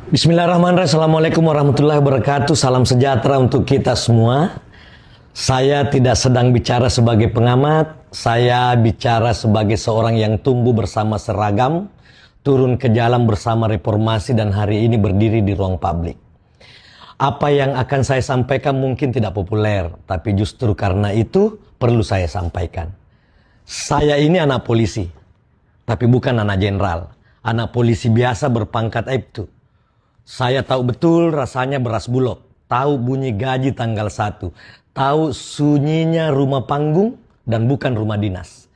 Bismillahirrahmanirrahim. Assalamualaikum warahmatullahi wabarakatuh. Salam sejahtera untuk kita semua. Saya tidak sedang bicara sebagai pengamat. Saya bicara sebagai seorang yang tumbuh bersama seragam, turun ke jalan bersama reformasi, dan hari ini berdiri di ruang publik. Apa yang akan saya sampaikan mungkin tidak populer, tapi justru karena itu perlu saya sampaikan. Saya ini anak polisi, tapi bukan anak jenderal. Anak polisi biasa berpangkat Aibtu. Saya tahu betul rasanya beras bulog, tahu bunyi gaji tanggal 1, tahu sunyinya rumah panggung dan bukan rumah dinas.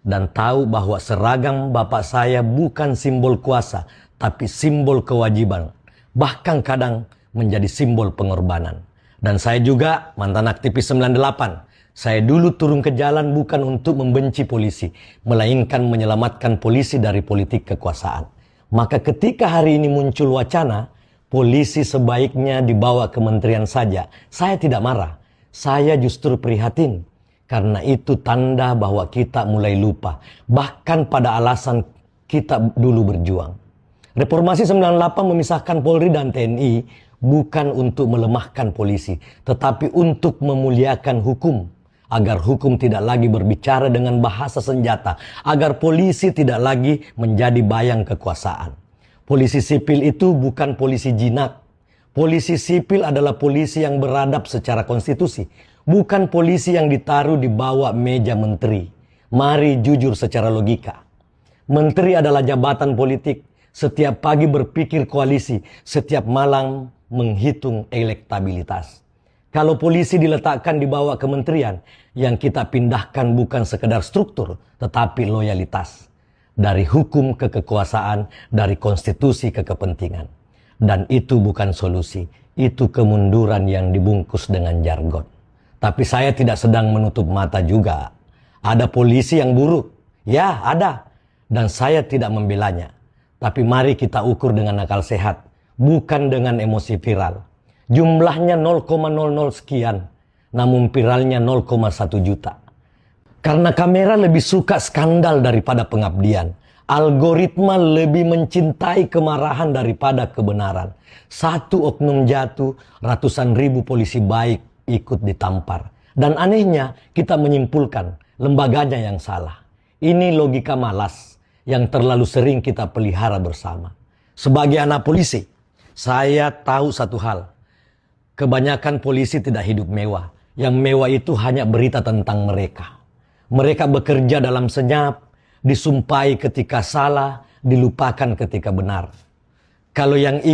Dan tahu bahwa seragam bapak saya bukan simbol kuasa, tapi simbol kewajiban. Bahkan kadang menjadi simbol pengorbanan. Dan saya juga mantan aktivis 98. Saya dulu turun ke jalan bukan untuk membenci polisi, melainkan menyelamatkan polisi dari politik kekuasaan. Maka ketika hari ini muncul wacana, polisi sebaiknya dibawa kementerian saja, saya tidak marah. Saya justru prihatin. Karena itu tanda bahwa kita mulai lupa. Bahkan pada alasan kita dulu berjuang. Reformasi 98 memisahkan Polri dan TNI bukan untuk melemahkan polisi, tetapi untuk memuliakan hukum. Agar hukum tidak lagi berbicara dengan bahasa senjata. Agar polisi tidak lagi menjadi bayang kekuasaan. Polisi sipil itu bukan polisi jinak. Polisi sipil adalah polisi yang beradab secara konstitusi. Bukan polisi yang ditaruh di bawah meja menteri. Mari jujur secara logika. Menteri adalah jabatan politik. Setiap pagi berpikir koalisi. Setiap malam menghitung elektabilitas. Kalau polisi diletakkan di bawah kementerian, yang kita pindahkan bukan sekedar struktur, tetapi loyalitas. Dari hukum ke kekuasaan, dari konstitusi ke kepentingan. Dan itu bukan solusi, itu kemunduran yang dibungkus dengan jargon. Tapi saya tidak sedang menutup mata juga. Ada polisi yang buruk, ya ada. Dan saya tidak membelanya. Tapi mari kita ukur dengan akal sehat, bukan dengan emosi viral. Jumlahnya 0,00 sekian, namun viralnya 0,1 juta. Karena kamera lebih suka skandal daripada pengabdian. Algoritma lebih mencintai kemarahan daripada kebenaran. Satu oknum jatuh, ratusan ribu polisi baik ikut ditampar. Dan anehnya kita menyimpulkan lembaganya yang salah. Ini logika malas yang terlalu sering kita pelihara bersama. Sebagai anak polisi, saya tahu satu hal. Kebanyakan polisi tidak hidup mewah. Yang mewah itu hanya berita tentang mereka. Mereka bekerja dalam senyap, disumpahi ketika salah, dilupakan ketika benar. Kalau yang